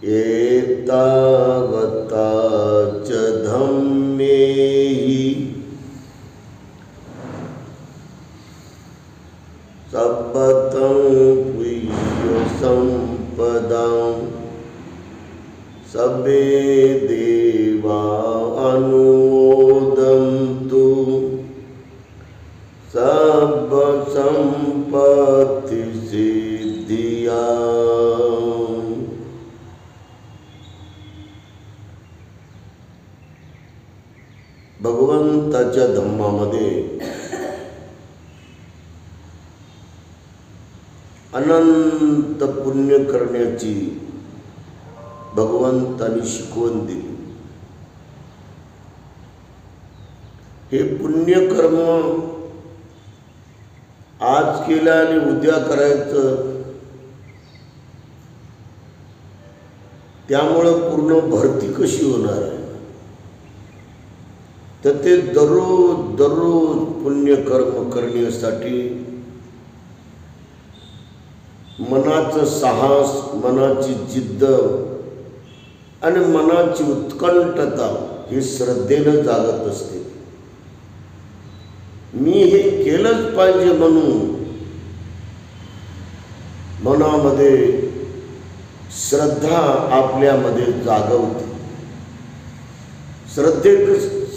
एतावता च धम्मेहि सब्बतं प्रिय संपदां सबे देवा अनुमोदन्तु सब संपत्ति सिद्धिया। भगवंताच्या धम्मामध्ये अनंत पुण्य करण्याची भगवंतानी शिकवण दिली। हे पुण्यकर्म आज केलं आणि उद्या करायचं, त्यामुळे पूर्ण भरती कशी होणार आहे? तर ते दररोज पुण्यकर्म करण्यासाठी मनाचं साहस, मनाची जिद्द आणि मनाची उत्कंठता ही श्रद्धेनं जागत असते। मी हे केलंच पाहिजे म्हणून मनामध्ये श्रद्धा आपल्यामध्ये जागवते।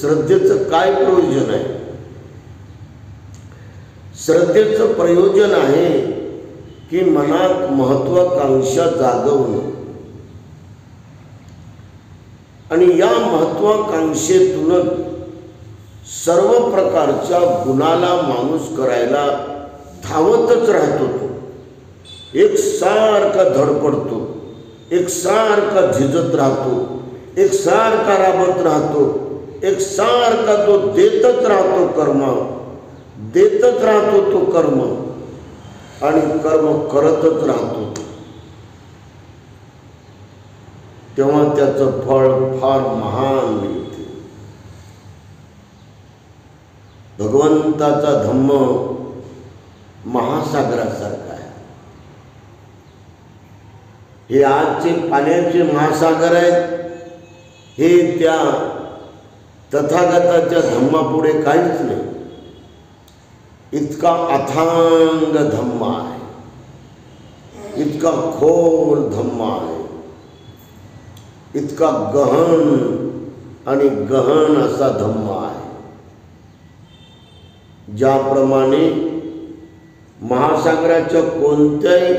श्रद्धेचं काय प्रयोजन आहे? श्रद्धेचं प्रयोजन आहे की मनात महत्वाकांक्षा जागवणं आणि या महत्वाकांक्षेतूनच सर्व प्रकारच्या गुणाला माणूस करायला धावतच राहतो। तो एकसारखा धडपडतो, एकसारखा झिजत राहतो, एकसारखा राबत राहतो, एकसारखा तो देतच राहतो कर्म, देतच राहतो तो कर्म आणि कर्म करतच राहतो। तेव्हा त्याचं फळ फार महान मिळते। भगवंताचा धम्म महासागरासारखा आहे। हे आजचे पाण्याचे महासागर आहेत, हे त्या तथागताच्या धम्मापुढे काहीच नाही। इतका अथांग धम्मा आहे, इतका खोल धम्मा आहे, इतका गहन आणि गहन असा धम्मा आहे। ज्याप्रमाणे महासागराच्या कोणत्याही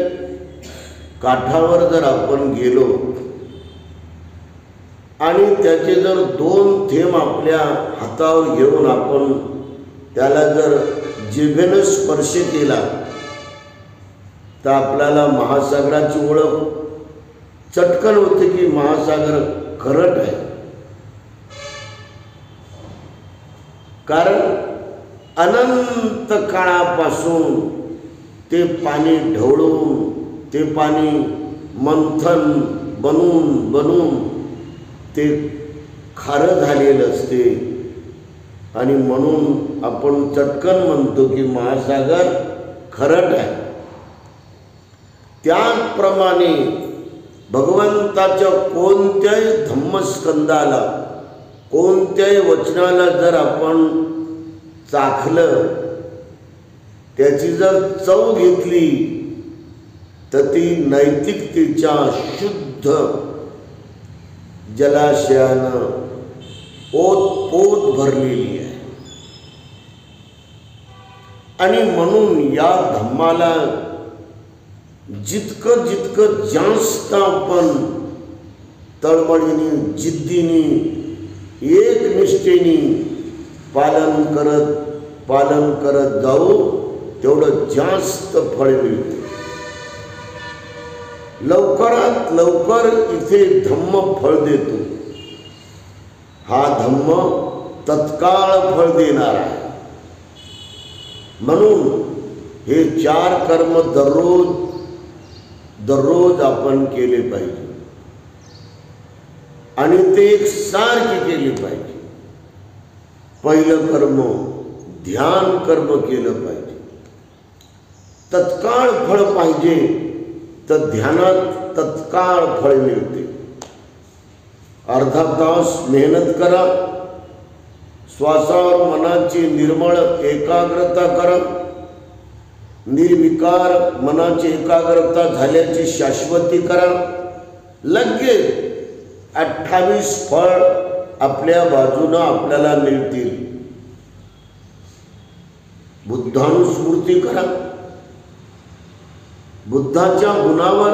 काठावर जर आपण गेलो आणि त्याचे जर दोन थेंब आपल्या हातावर घेऊन आपण त्याला जर जिभेनं स्पर्श केला तर आपल्याला महासागराची ओळख चटकन होते की महासागर खरट आहे। कारण अनंत काळापासून ते पाणी ढवळून, ते पाणी मंथन बनून ते खारं झालेलं असते आणि म्हणून आपण चटकन म्हणतो की महासागर खरट आहे। त्याचप्रमाणे भगवंताच्या कोणत्याही धम्मस्कंदाला, कोणत्याही वचनाला जर आपण चाखलं, त्याची जर चव घेतली तर ती नैतिकतेच्या शुद्ध जलाशयानं ओतपोत भरलेली आहे। आणि म्हणून या धम्माला जितकं जास्त आपण तळमळीने, जिद्दीने, एकनिष्ठेने पालन करत जाऊ तेवढं जास्त फळ मिळते। लवकरात लवकर इथे धम्म फळ देतो। हा धम्म तत्काळ फळ देणार आहे। म्हणून हे 4 कर्म दररोज आपण केले पाहिजे आणि ते एकसारखे केले पाहिजे। पहिलं कर्म ध्यान कर्म केलं पाहिजे। तत्काळ फळ पाहिजे तर ध्यानात तत्काळ फळ मिळते. अर्धा तास मेहनत करा, श्वासावर मनाची निर्मळ एकाग्रता करा. निर्विकार मनाची एकाग्रता झाल्याची शाश्वती करा. लगेच 28 फळ आपल्या बाजूनं आपल्याला मिळतील. बुद्धानुस्मृती करा. बुद्धाच्या गुणावर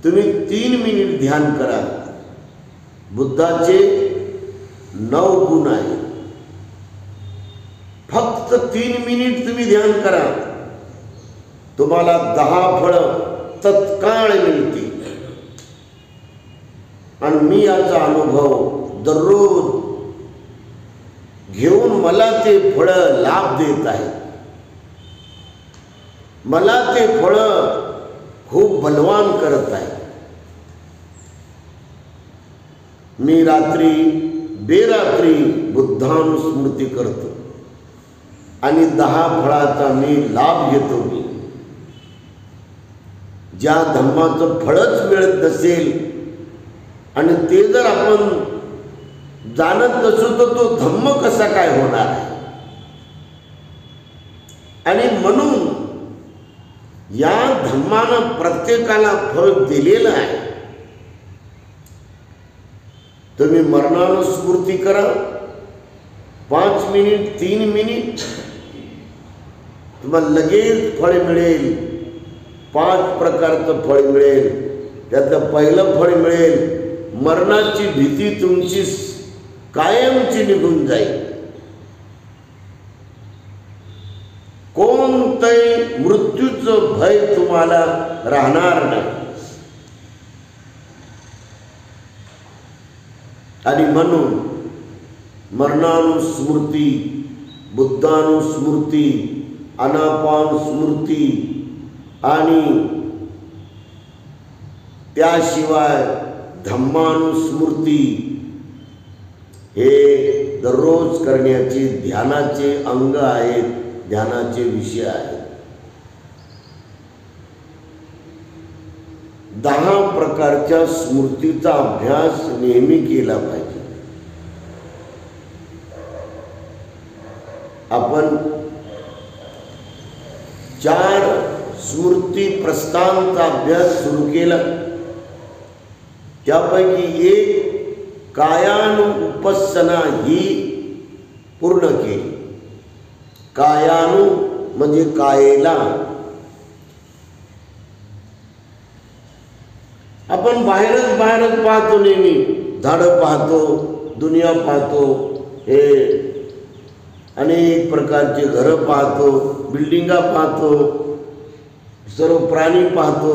तुम्ही 3 मिनिट ध्यान करा. बुद्धाचे 9 गुण आहेत. फक्त 3 मिनिट तुम्ही ध्यान करा, तुम्हाला 10 फळं तत्काळ मिळतील. आणि मी याचा अनुभव दररोज घेऊन मला ते फळं लाभ देत आहेत. मला ते फळं खूप बलवान करत आहे. मी रात्री बेरात्री बुद्धानुस्मृती करतो आणि 10 फळाचा मी लाभ घेतो. ज्या धम्माचं फळच मिळत नसेल आणि ते जर आपण जाणत नसू तर तो धम्म कसा काय होणार आहे. आणि म्हणून या धम्मानं प्रत्येकाला फळ दिलेलं आहे. तुम्ही मरणानुस्मृती करा, 5 मिनिट 3 मिनिट, तुम्हाला लगेच फळ मिळेल. 5 प्रकारचं फळ मिळेल. त्यातलं पहिलं फळ मिळेल, मरणाची भीती तुमची कायमची निघून जाईल. कोणतंही मृत्यूचं भय तुम्हाला राहणार नाही. आणि म्हणून मरणानुस्मृती, बुद्धानुस्मृती, आनापान स्मृती आणि त्याशिवाय धम्मानुस्मृती हे दररोज करण्याचे ध्यानाचे अंग आहेत, ध्यानाचे विषय आहेत. 10 प्रकारच्या स्मृतीचा अभ्यास नेहमी केला पाहिजे. आपण 4 स्मृती प्रस्थानचा अभ्यास सुरू केला. त्यापैकी एक कायानुपස්සना ही पूर्ण केली. कायानु म्हणजे कायेला. आपण बाहेरच पाहतो, नेहमी झाडं पाहतो, दुनिया पाहतो, हे अनेक प्रकारचे घरं पाहतो, बिल्डिंगा पाहतो, सर्व प्राणी पाहतो,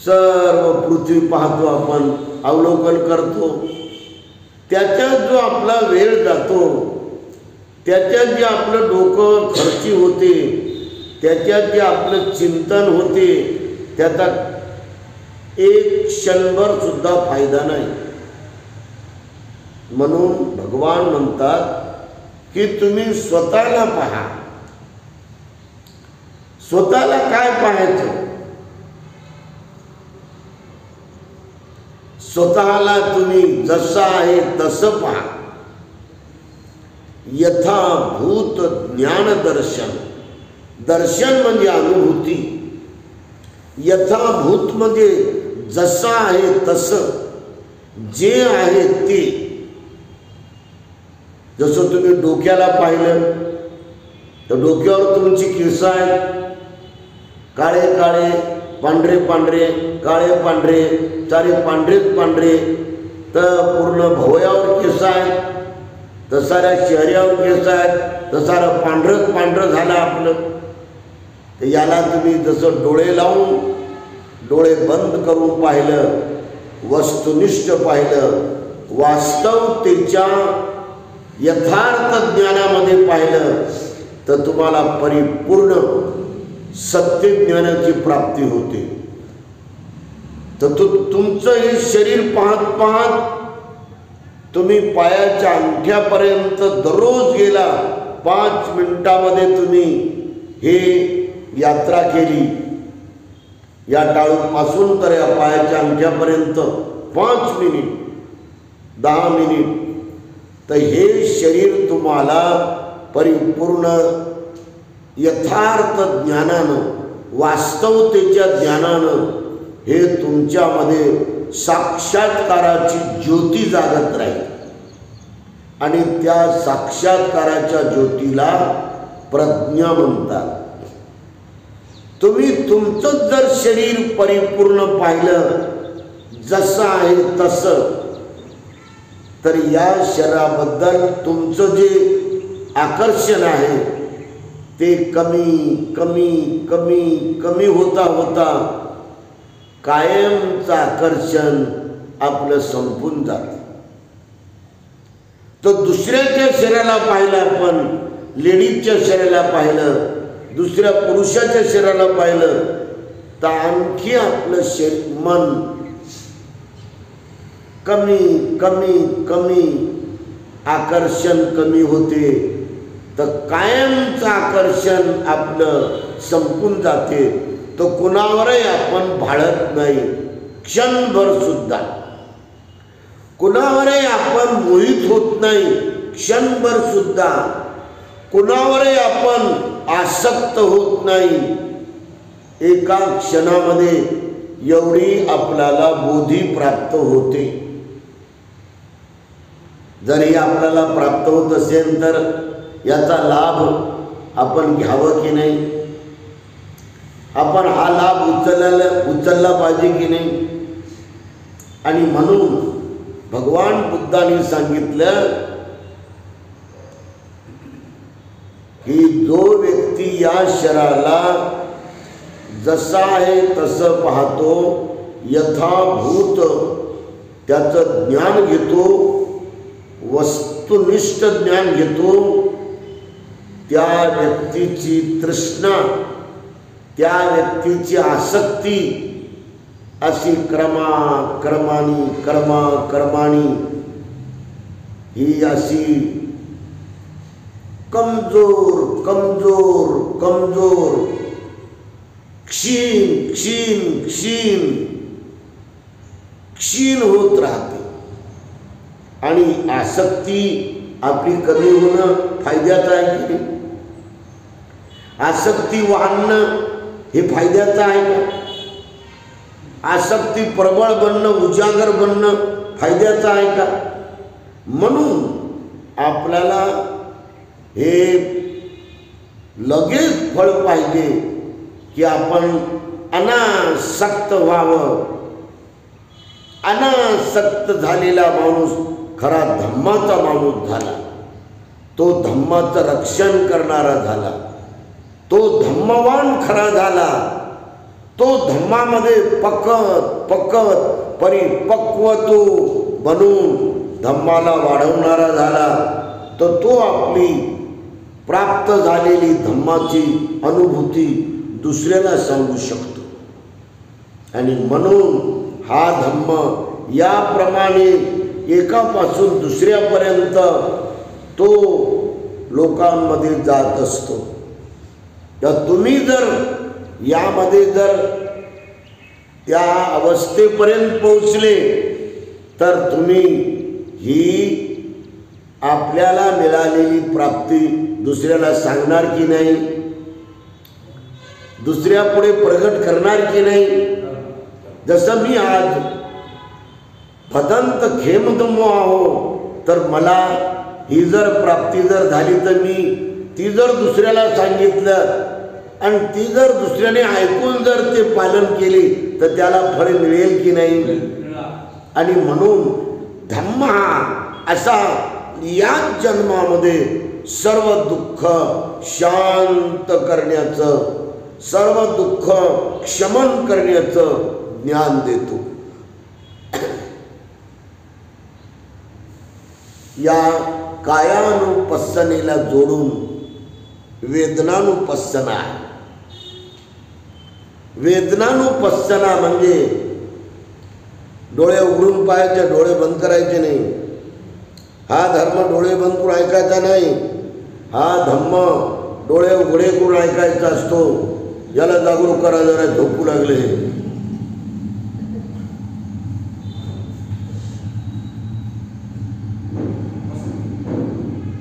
सर्व पृथ्वी पाहतो, आपण अवलोकन करतो. त्याच्यात जो आपला वेळ जातो, त्याच्यात जे आपलं डोकं खर्ची होते, त्याच्यात जे आपलं चिंतन होते, त्याचा एक क्षणभर सुद्धा फायदा नाही. म्हणून भगवान म्हणतात की तुम्ही स्वतःला पहा. स्वतःला काय पाहायचं? स्वतःला तुम्ही जसं आहे तसं पहा. यथाभूत ज्ञानदर्शन. दर्शन म्हणजे अनुभूती. यथाभूत म्हणजे जसं आहे तसं, जे आहे ते. जसं तुम्ही डोक्याला पाहिलं तर डोक्यावर तुमची केस आहेत, काळे काळे, पांढरे पांढरे, काळे पांढरे, सारे पांढरेच पांढरे. तर पूर्ण भोवयावर केस आहेत, तर साऱ्या चेहऱ्यावर केस आहेत, तर सारं पांढरंच पांढरं झालं आपलं. तर याला तुम्ही जसं डोळे लावून, डोळे बंद करून पाहिलं, वस्तुनिष्ठ पाहिलं, वास्तवतेच्या यथार्थ ज्ञानामध्ये पाहिलं, तर तुम्हाला परिपूर्ण सत्यज्ञानाची प्राप्ती होते. तर तुमचं हे शरीर पाहत पाहत तुम्ही पायाच्या अंगठ्यापर्यंत दररोज गेला. 5 मिनिटामध्ये तुम्ही हे यात्रा केली. या टाळूपासून तर या पायाच्या अंगठ्यापर्यंत 5 मिनिट 10 मिनिट, तर हे शरीर तुम्हाला परिपूर्ण यथार्थ ज्ञानानं, वास्तवतेच्या ज्ञानानं हे तुमच्यामध्ये साक्षात्काराची ज्योती जागत राहील आणि त्या साक्षात्काराच्या ज्योतीला प्रज्ञा म्हणतात. तुम्ही तुमचं जर शरीर परिपूर्ण पाहिलं जसं आहे तसं, तर या शरीराबद्दल तुमचं जे आकर्षण आहे ते कमी कमी कमी कमी होता होता कायमचं आकर्षण आपलं संपून जातं. तर दुसऱ्याच्या शरीराला पाहिलं, आपण लेडीजच्या शरीराला पाहिलं, दुसऱ्या पुरुषाच्या शरीराला पाहिलं, तर आणखी आपलं मन कमी कमी कमी आकर्षण कमी होते, तर कायमचं आकर्षण आपलं संपून जाते. तर कुणावरही आपण भाळत नाही क्षणभर सुद्धा, कुणावरही आपण मोहित होत नाही क्षणभर सुद्धा, कुणावरही आपण आसक्त होत नाही. एका क्षणामध्ये एवढी आपल्याला बोधी प्राप्त होते. जरी आपल्याला प्राप्त होत असेल तर याचा लाभ आपण घ्यावं की नाही, आपण हा लाभ उचलला पाहिजे की नाही. आणि म्हणून भगवान बुद्धांनी सांगितलं की जो व्यक्ती या शरीराला जसा आहे तसं पाहतो, यथाभूत त्याचं ज्ञान घेतो, वस्तुनिष्ठ ज्ञान घेतो, त्या व्यक्तीची तृष्णा, त्या व्यक्तीची आसक्ती अशी कर्मानी ही अशी कमजोर कमजोर कमजोर क्षीण क्षीण क्षीण क्षीण होत राहते. आणि आसक्ती आपली कमी होणं फायद्याचं आहे की नाही? आसक्ती वाढणं हे फायद्याचं आहे का? आसक्ती प्रबळ बनणं, उजागर बनणं फायद्याचं आहे का? म्हणून आपल्याला हे लगेच फळ पाहिजे की आपण अनासक्त व्हावं. अनासक्त झालेला माणूस खरा धम्माचा माणूस झाला, तो धम्माचं रक्षण करणारा झाला, तो धम्मवान खरा झाला, तो धम्मामध्ये पकत परिपक्व तो बनून धम्माला वाढवणारा झाला, तर तो आपली प्राप्त झालेली धम्माची अनुभूती दुसऱ्याला सांगू शकतो. आणि म्हणून हा धम्म याप्रमाणे एकापासून दुसऱ्यापर्यंत तो लोकांमध्ये जात असतो. तर तुम्ही जर यामध्ये जर त्या अवस्थेपर्यंत पोहोचले तर तुम्ही ही आपल्याला मिळालेली प्राप्ती दुसऱ्याला सांगणार की नाही? दुसऱ्यापुढे प्रगट करणार की नाही? जसं मी आज भदंत खेमदमो आहो, तर मला ही जर प्राप्ती जर झाली तर मी ती जर दुसऱ्याला सांगितलं आणि ती जर दुसऱ्याने ऐकून जर ते पालन केले तर त्याला फळ मिळेल की नाही? आणि म्हणून धम्म हा असा याच जन्मामध्ये सर्व दुःख शांत करण्याचं, सर्व दुःख क्षमन करण्याचं ज्ञान देतो. या कायानुपස්සनेला जोडून वेदनानुपස්සना आहे. वेदनानुपස්සना म्हणजे डोळे उघडून पाहायचे, डोळे बंद करायचे नाही. हा धर्म डोळे बंद करून ऐकायचा नाही, हा धम्म डोळे उघडे करून ऐकायचा असतो. याला जागरूक करा, जरा झोपू लागले हे.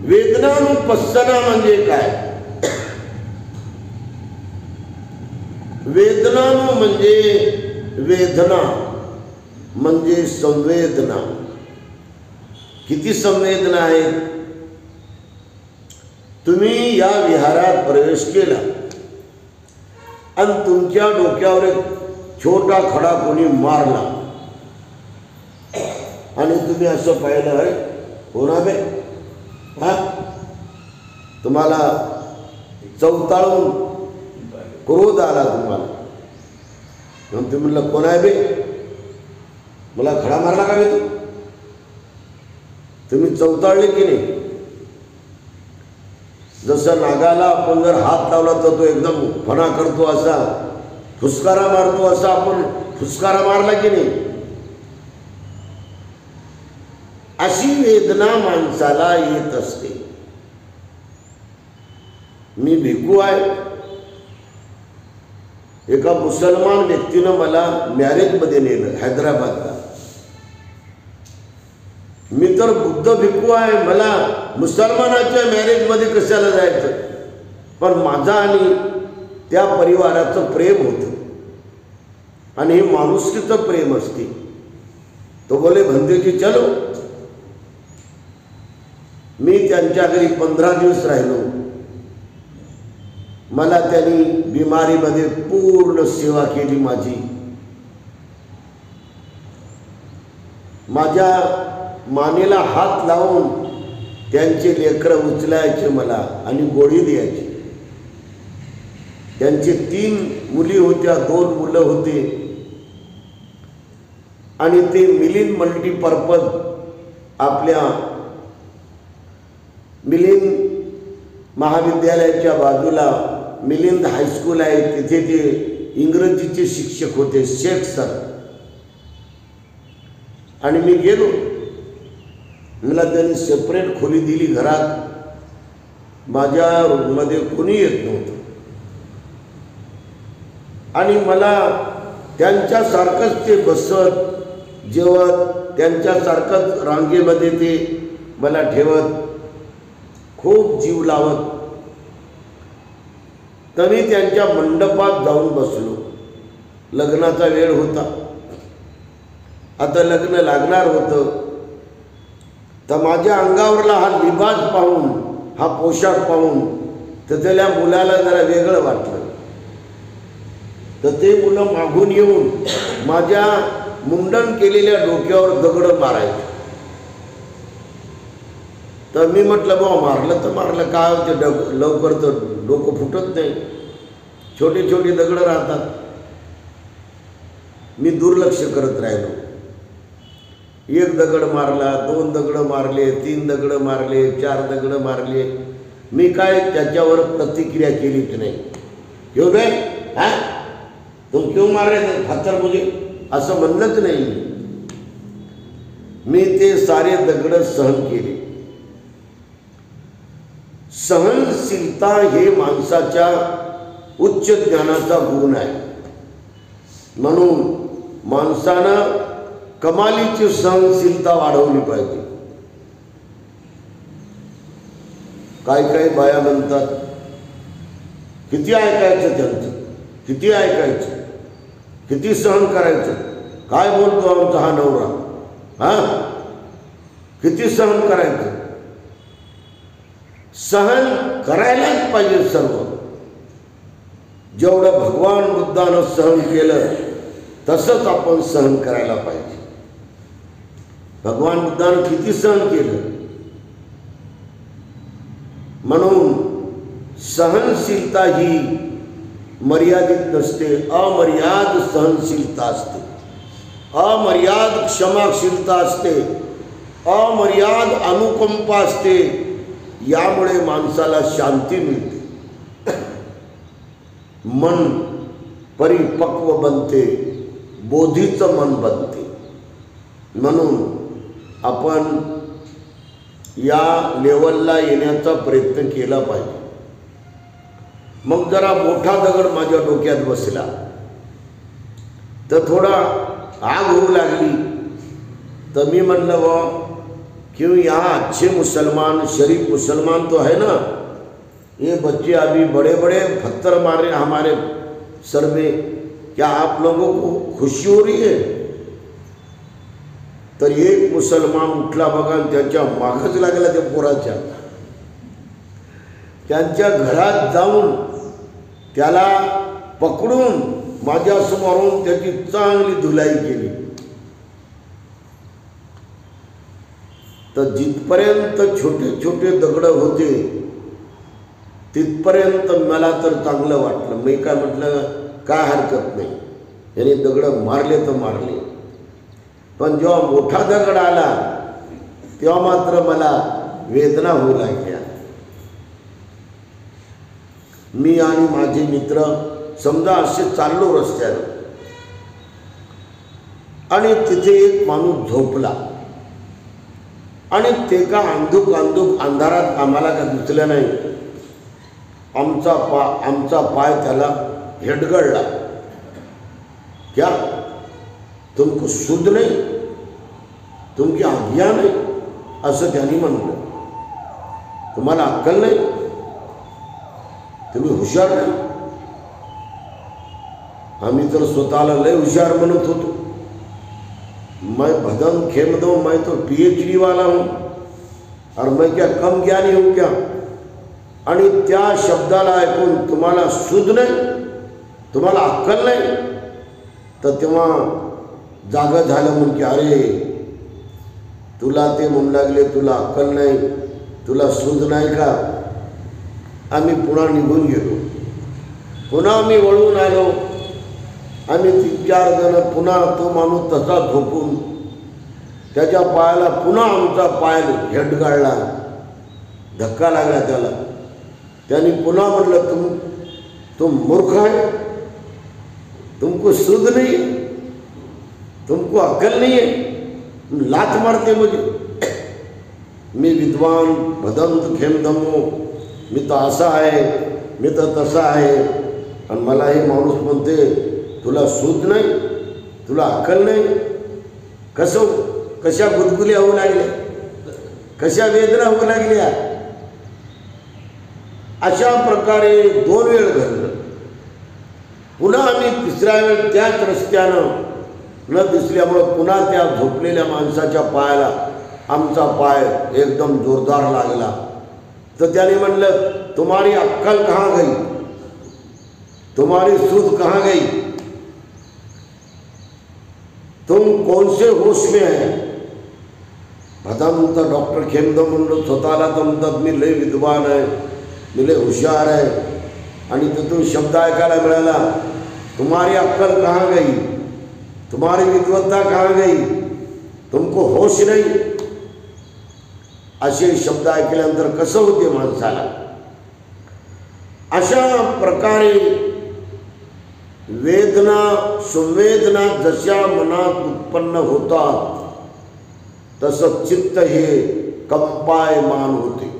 वेदनानुपස්සना म्हणजे काय? वेदनानु म्हणजे वेदना म्हणजे संवेदना. किती संवेदना आहेत? तुम्ही या विहारात प्रवेश केला आणि तुमच्या डोक्यावर एक छोटा खडा कोणी मारला आणि तुम्ही असं पाहिलं, अरे कोणा बे, हा तुम्हाला चवताळून क्रोध आला तुम्हाला, म्हणून तुम्ही म्हणलं कोण आहे बे, मला खडा मारला का बे तू? तुम्ही चवताळले की नाही? जसं नागाला आपण जर हात लावला तर तो एकदम फणा करतो, असा फुसकारा मारतो, असा आपण फुसकारा मारला की नाही? अशी वेदना माणसाला येत असते. मी भिक्खू आहे. एका मुसलमान व्यक्तीनं मला मॅरेजमध्ये नेलं हैदराबादला. मी तर बुद्ध भिक्खू आहे, मला मुसलमानाच्या मॅरेजमध्ये कशाला जायचं? पण माझा आणि त्या परिवाराचं प्रेम होतं आणि हे माणुसकीचं प्रेम असते. तो बोले भंतेजी चलो. मी त्यांच्या घरी 15 दिवस राहिलो. मला त्यांनी बिमारीमध्ये पूर्ण सेवा केली माझी. माझ्या मानेला हात लावून त्यांचे लेकरं उचलायचे मला आणि गोळी द्यायची. त्यांचे 3 मुली होत्या, 2 मुलं होते आणि ते मिलिंद मल्टीपर्पज आपल्या मिलिंद महाविद्यालयाच्या बाजूला मिलिंद हायस्कूल आहे, तिथे ते इंग्रजीचे शिक्षक होते, शेख सर. आणि मी गेलो. मला त्यांनी सेपरेट खोली दिली घरात. माझ्या रूममध्ये कोणी येत नव्हतं आणि मला त्यांच्यासारखंच ते बसत, जेवत, त्यांच्यासारखंच रांगेमध्ये ते मला ठेवत, खूप जीव लावत. तर मी त्यांच्या मंडपात जाऊन बसलो. लग्नाचा वेळ होता, आता लग्न लागणार होतं. तर माझ्या अंगावरला हा लिबास पाहून, हा पोशाख पाहून तर त्याला मुलाला जरा वेगळं वाटलं. तर ते मुलं मागून येऊन माझ्या मुंडन केलेल्या डोक्यावर दगड मारायचे. तर मी म्हटलं बाबा मारलं तर मारलं, काय होते लवकर तर डोकं फुटत नाही, छोटे छोटे दगड राहतात. मी दुर्लक्ष करत राहिलो. 1 दगड मारला, 2 दगड मारले, 3 दगड मारले, 4 दगड मारले. मी काय त्याच्यावर प्रतिक्रिया केलीच नाही. क्यों बे, हा तुम क्यों मार रहे थे पत्थर मुझे, असं म्हणलंच नाही. मी ते सारे दगड सहन केले. सहनशीलता हे माणसाच्या उच्च ज्ञानाचा गुण आहे. म्हणून माणसानं कमालीची सहनशीलता वाढवली पाहिजे. काय काय बाया म्हणतात, किती ऐकायचं त्यांचं, किती ऐकायचं, किती सहन करायचं, काय बोलतो आमचा हा नवरा, हा किती सहन करायचं. सहन करायलाच पाहिजे सर्व. जेवढं भगवान बुद्धानं सहन केलं तसंच आपण सहन करायला पाहिजे. भगवान बुद्धानं किती सहन केलं. म्हणून सहनशीलता ही मर्यादित नसते, अमर्याद सहनशीलता असते, अमर्याद क्षमाशीलता असते, अमर्याद अनुकंपा असते. यामुळे माणसाला शांती मिळते, मन परिपक्व बनते, बोधीचं मन बनते. म्हणून आपण या लेवलला येण्याचा प्रयत्न केला पाहिजे. मग जरा मोठा दगड माझ्या डोक्यात बसला तर थोडा आग होऊ लागली. तर मी म्हणलं वो क्यों यहाँ अच्छे मुसलमान शरीफ मुसलमान तो है ना, ये बच्चे अभी बड़े बड़े पत्थर मार रहे हमारे सर में, क्या आप लोगों को खुशी हो रही है? तर एक मुसलमान उठला बघा, त्याच्या मागच लागला त्या पोराच्या. त्यांच्या घरात जाऊन त्याला पकडून माझ्यासमोरून त्याची चांगली धुलाई केली. तर जिथपर्यंत छोटे छोटे दगड होते तिथपर्यंत मला तर चांगलं वाटलं. मी काय म्हटलं, काय हरकत नाही, याने दगड मारले तर मारले. पण जेव्हा मोठा दगड आला तेव्हा मात्र मला वेदना होऊ लागल्या. मी आणि माझे मित्र समजा असे चाललो रस्त्यानं आणि तिथे एक माणूस झोपला आणि ते का अंधुक अंधारात आम्हाला का दिसलं नाही. आमचा पाय त्याला हेडगळला. क्या तुमको शुद्ध नाही, तुमकी आज्ञा नाही असं त्यांनी म्हणलं. तुम्हाला अक्कल नाही, तुम्ही हुशार नाही. आम्ही तर स्वतःला लय हुशार म्हणत होतो. मैं भदम खेम दो, मैं तो PhD वाला हूँ और मैं क्या कम ज्ञानी हूँ क्या? आणि त्या शब्दाला ऐकून तुम्हाला शुद्ध नाही, तुम्हाला अक्कल नाही. तर तेव्हा जागा झालं म्हणून की अरे तुला ते म्हणू लागले तुला अक्कल नाही, तुला शुद्ध नाही का. आम्ही पुन्हा निघून गेलो. पुन्हा आम्ही वळून आलो. आम्ही 3-4 जण पुन्हा तो माणूस तसा झोपून त्याच्या पायाला पुन्हा आमचा पाय हेडगाळला, धक्का लागला त्याला. त्यांनी पुन्हा म्हटलं तुम मूर्ख है, तुमको शुद्ध नहीं, तुमको अक्कल नहीं है, लात मारते मुझे. मी विद्वान भदंत खेमदमो, मी तर असा आहे, मी तर तसा आहे. आणि मला हे माणूस म्हणते तुला शुद्ध नाही, तुला अक्कल नाही. कशा गुदगुल्या होऊ लागल्या, कशा वेदना होऊ लागल्या. अशा प्रकारे 2 वेळ घडलं. पुन्हा आम्ही 3ऱ्या वेळ त्याच रस्त्यानं न दिसल्यामुळं पुन्हा त्या झोपलेल्या माणसाच्या पायाला आमचा पाय एकदम जोरदार लागला. तर त्याने म्हणलं तुम्हारी अक्कल कहाँ गई, तुम्हारी सूझ कहाँ गई, तुम कौन से होश में है. भदंत डॉक्टर खेमदम म्हणलं स्वतःला तर म्हणतात मी लय विद्वान आहे, मी लय हुशार आहे. आणि तिथून शब्द ऐकायला मिळाला तुम्हारी अक्कल कहाँ गई, तुम्हारी विद्वत्ता कहाँ गई, तुमको होश नाही. असे शब्द ऐकल्यानंतर कसं होते माणसाला. अशा प्रकारे वेदना संवेदना जशा मनात उत्पन्न होतात तसं चित्त हे कंपायमान होते.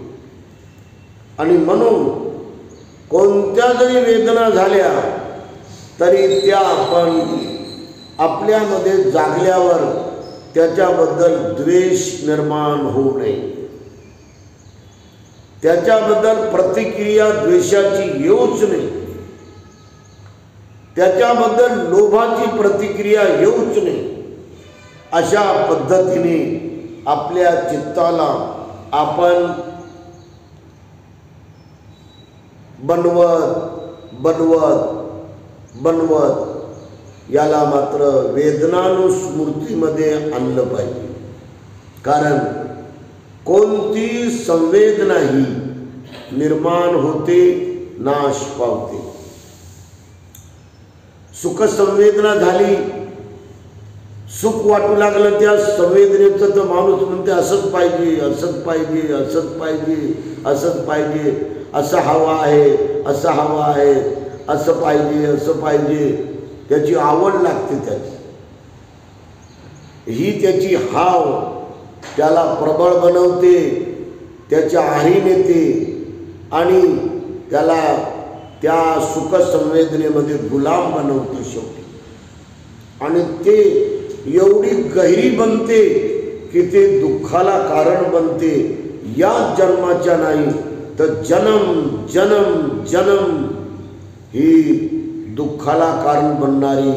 आणि म्हणून कोणत्या जरी वेदना झाल्या तरी त्या आपण आपल्यामध्ये जागल्यावर त्याच्याबद्दल द्वेष निर्माण होऊ नये, त्याच्याबद्दल प्रतिक्रिया द्वेषाची येऊच नाही, त्याच्याबद्दल लोभाची प्रतिक्रिया येऊच नाही. अशा पद्धतीने आपल्या चित्ताला आपण बनवत याला मात्र वेदनानुस्मृतीमध्ये आणलं पाहिजे. कारण कोणती संवेदना ही निर्माण होते, नाश पावते. सुख संवेदना झाली, सुख वाटू लागलं त्या संवेदनेचं तर माणूस म्हणते असंच पाहिजे, असंच पाहिजे, असंच पाहिजे, असंच पाहिजे, असं हवं आहे, असं हवं आहे, असं पाहिजे, असं पाहिजे. त्याची आवड लागते त्याची. ही त्याची हाव त्याला प्रबळ बनवते, त्याच्या आहारी नेते आणि त्याला त्या सुखसंवेदनेमध्ये गुलाम बनवतो शेवटी, आणि ते एवढी गहिरी बनते की ते दुःखाला कारण बनते. या जन्माच्या नाही तर जन्म जन्म जन्म ही दुःखाला कारण बनणारी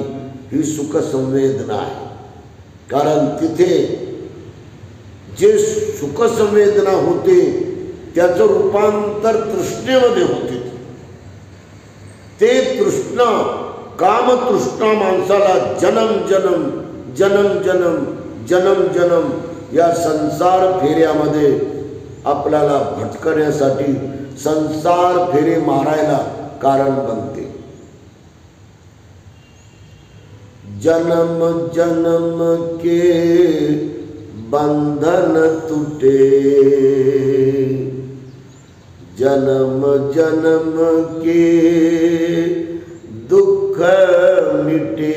ही सुखसंवेदना आहे. कारण तिथे जे सुखसंवेदना होते त्याचं रूपांतर तृष्णेमध्ये होते. ते तृष्णा, कामतृष्णा माणसाला जन्म जन्म जन्म जन्म जन्म जन्म या संसार फेऱ्यामध्ये आपल्याला भटकण्यासाठी, संसार फेरे मारायला कारण बनते. जन्म जन्म के बंधन टूटे, जन्म जन्म के दुःख मिटे.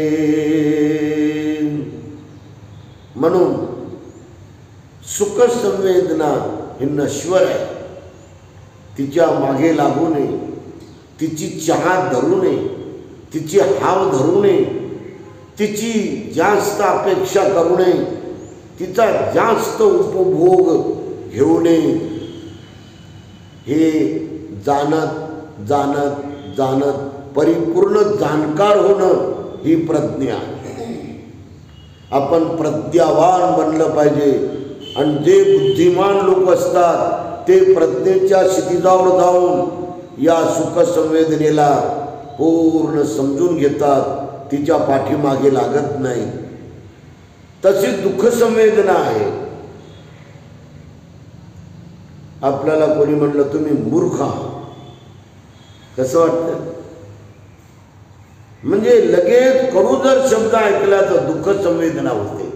म्हणून सुखसंवेदना ही नश्वर आहे. तिच्या मागे लागू नये, तिची चाहत धरू नये, तिची हाव धरू नये, तिची जास्त अपेक्षा करू नये, तिचा जास्त उपभोग घेऊ नये. हे जाणत जाणत जाणत परिपूर्ण जाणकार होणं ही प्रज्ञा आहे. आपण प्रज्ञावान बनलं पाहिजे. आणि जे बुद्धिमान लोक असतात ते प्रज्ञेच्या क्षितिजावर जाऊन या सुखसंवेदनेला पूर्ण समजून घेतात, तिच्या पाठीमागे लागत नाही. तशी दुःखसंवेदना आहे. आपल्याला कोणी म्हटलं तुम्ही मूर्ख आहात, कसं वाटतं? म्हणजे लगेच करू जर शब्द ऐकला तर दुःखसंवेदना होते.